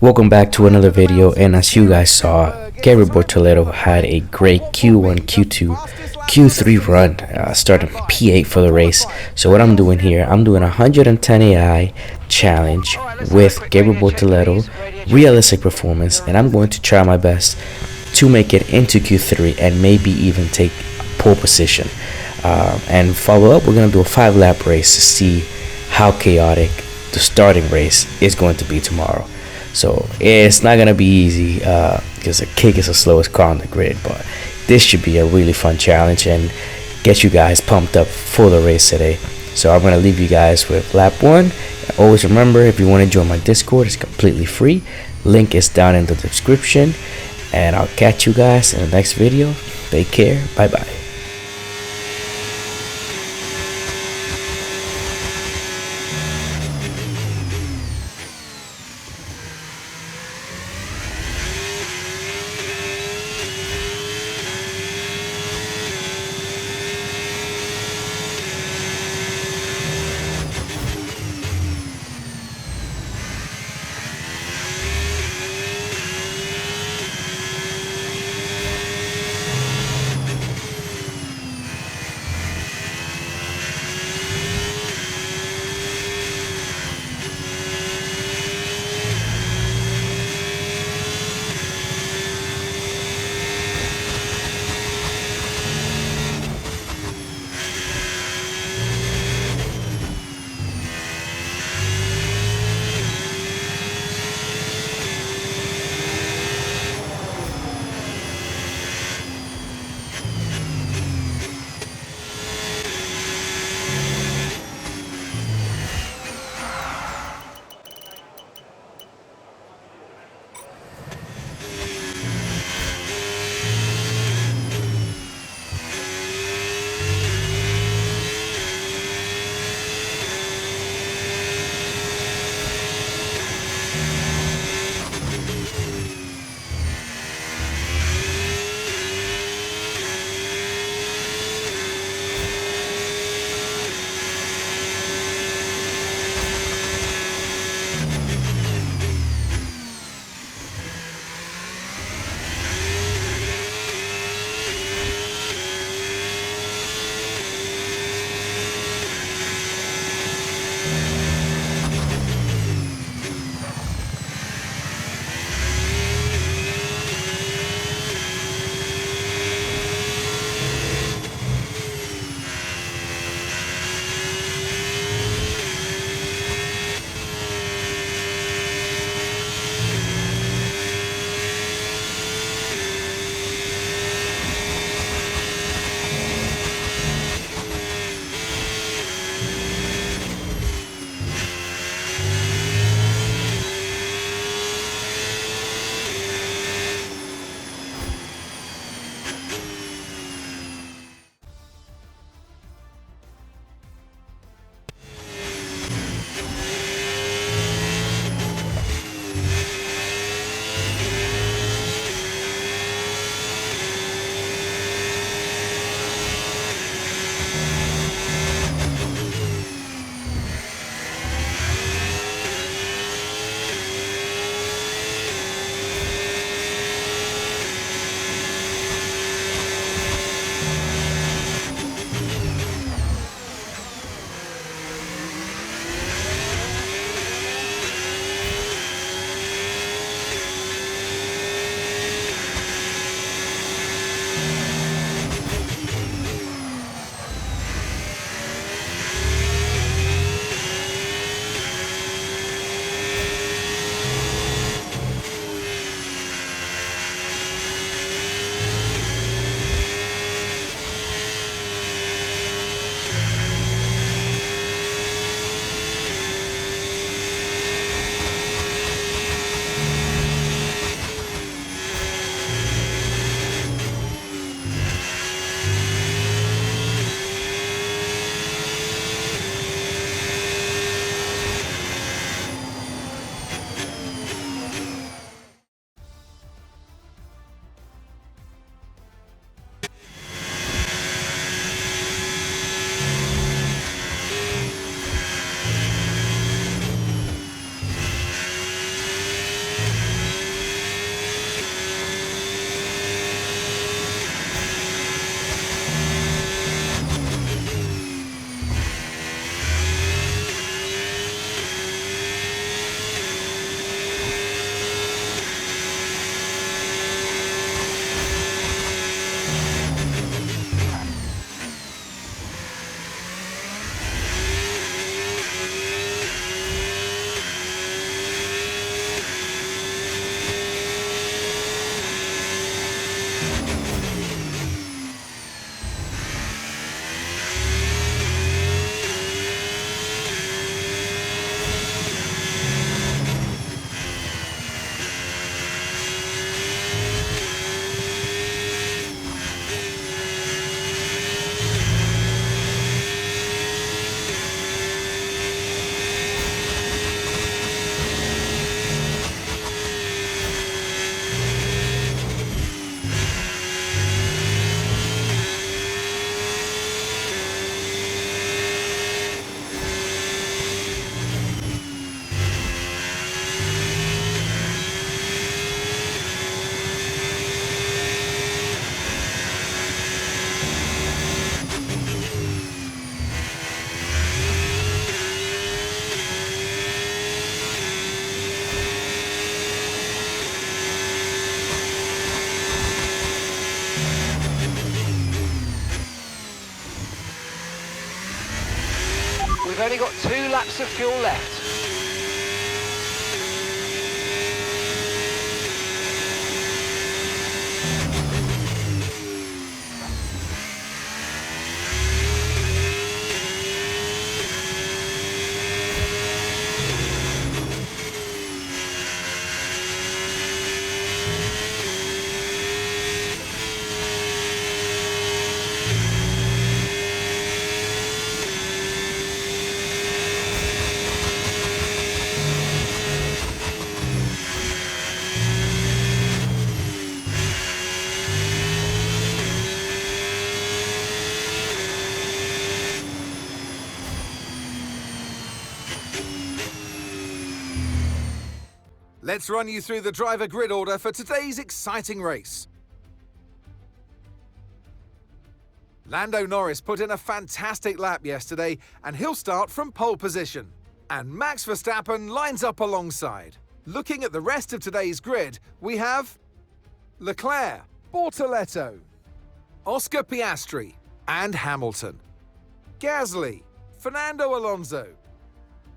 Welcome back to another video, and as you guys saw, Gabriel Bortoleto had a great Q1, Q2, Q3 run, starting P8 for the race. So what I'm doing here, I'm doing a 110 AI challenge with Gabriel Bortoleto, realistic performance, and I'm going to try my best to make it into Q3 and maybe even take pole position. And follow up, we're going to do a 5-lap race to see how chaotic the starting race is going to be tomorrow. So it's not gonna be easy because the kick is the slowest car on the grid, but this should be a really fun challenge and get you guys pumped up for the race today. So I'm gonna leave you guys with lap 1. Always remember, if you want to join my Discord, it's completely free. Link is down in the description, and I'll catch you guys in the next video. Take care. Bye bye. only got 2 laps of fuel left. Let's run you through the driver grid order for today's exciting race. Lando Norris put in a fantastic lap yesterday, and he'll start from pole position. And Max Verstappen lines up alongside. Looking at the rest of today's grid, we have Leclerc, Bortoleto, Oscar Piastri, and Hamilton, Gasly, Fernando Alonso,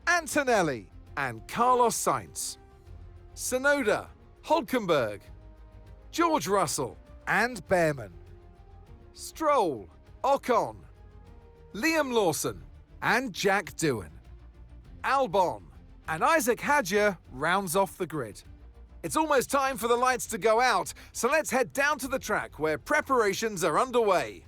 Antonelli, and Carlos Sainz, Tsunoda, Hülkenberg, George Russell, and Behrman, Stroll, Ocon, Liam Lawson, and Jack Doohan. Albon and Isaac Hadjar rounds off the grid. It's almost time for the lights to go out, so let's head down to the track where preparations are underway.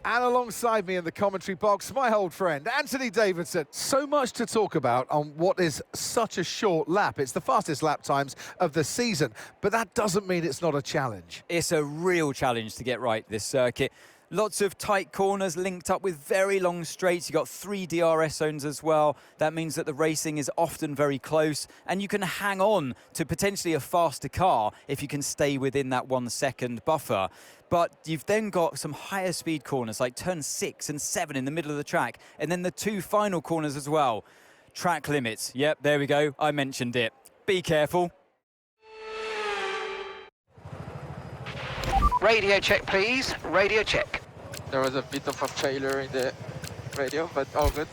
And alongside me in the commentary box, my old friend, Anthony Davidson. So much to talk about on what is such a short lap. It's the fastest lap times of the season, but that doesn't mean it's not a challenge. It's a real challenge to get right this circuit. Lots of tight corners linked up with very long straights. You've got 3 DRS zones as well. That means that the racing is often very close, and you can hang on to potentially a faster car if you can stay within that 1 second buffer. But you've then got some higher speed corners like turn 6 and 7 in the middle of the track, and then the 2 final corners as well. Track limits. Yep, there we go. I mentioned it. Be careful. Radio check, please. Radio check. There was a bit of a failure in the radio, but all good.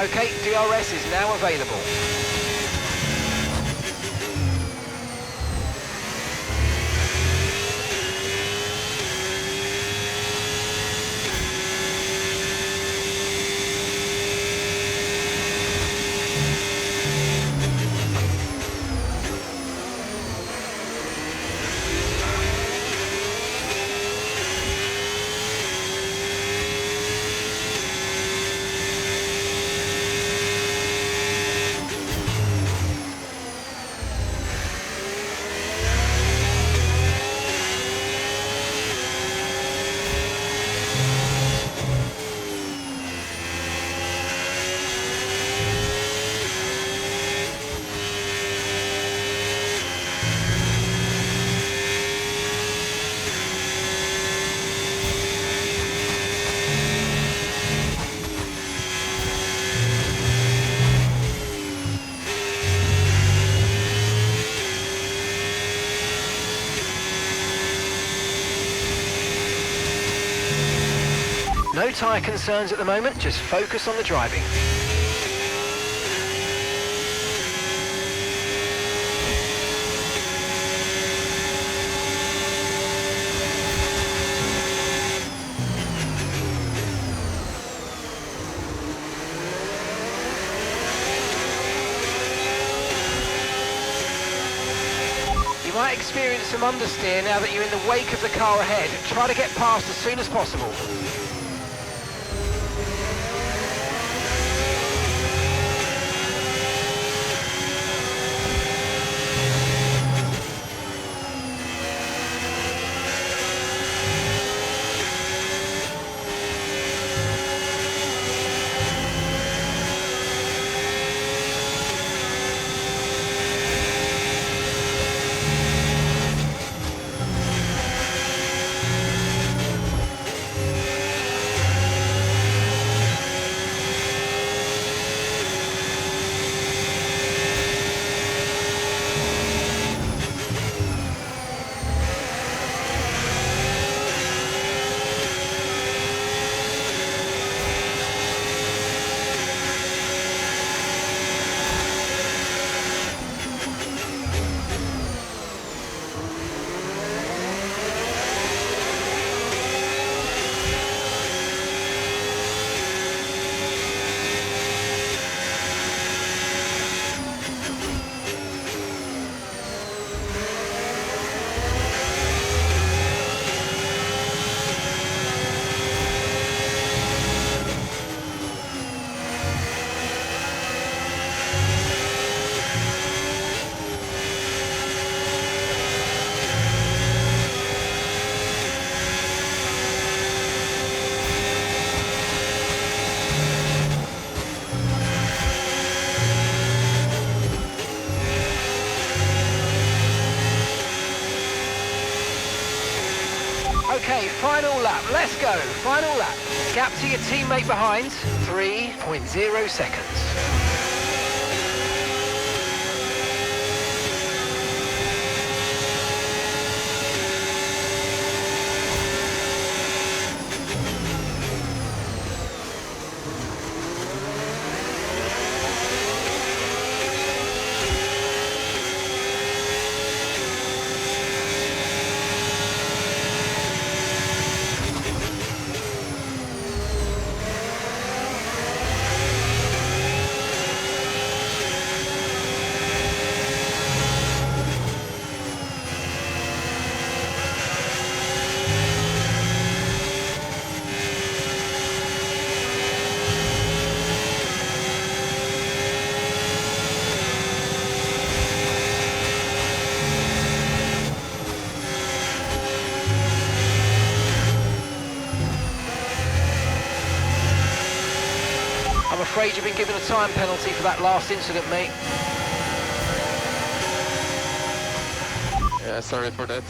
Okay, DRS is now available. No tyre concerns at the moment, just focus on the driving. You might experience some understeer now that you're in the wake of the car ahead. Try to get past as soon as possible. Okay, final lap, let's go, final lap. Gap to your teammate behind, 3.0 seconds. I'm afraid you've been given a time penalty for that last incident, mate. Yeah, sorry for that.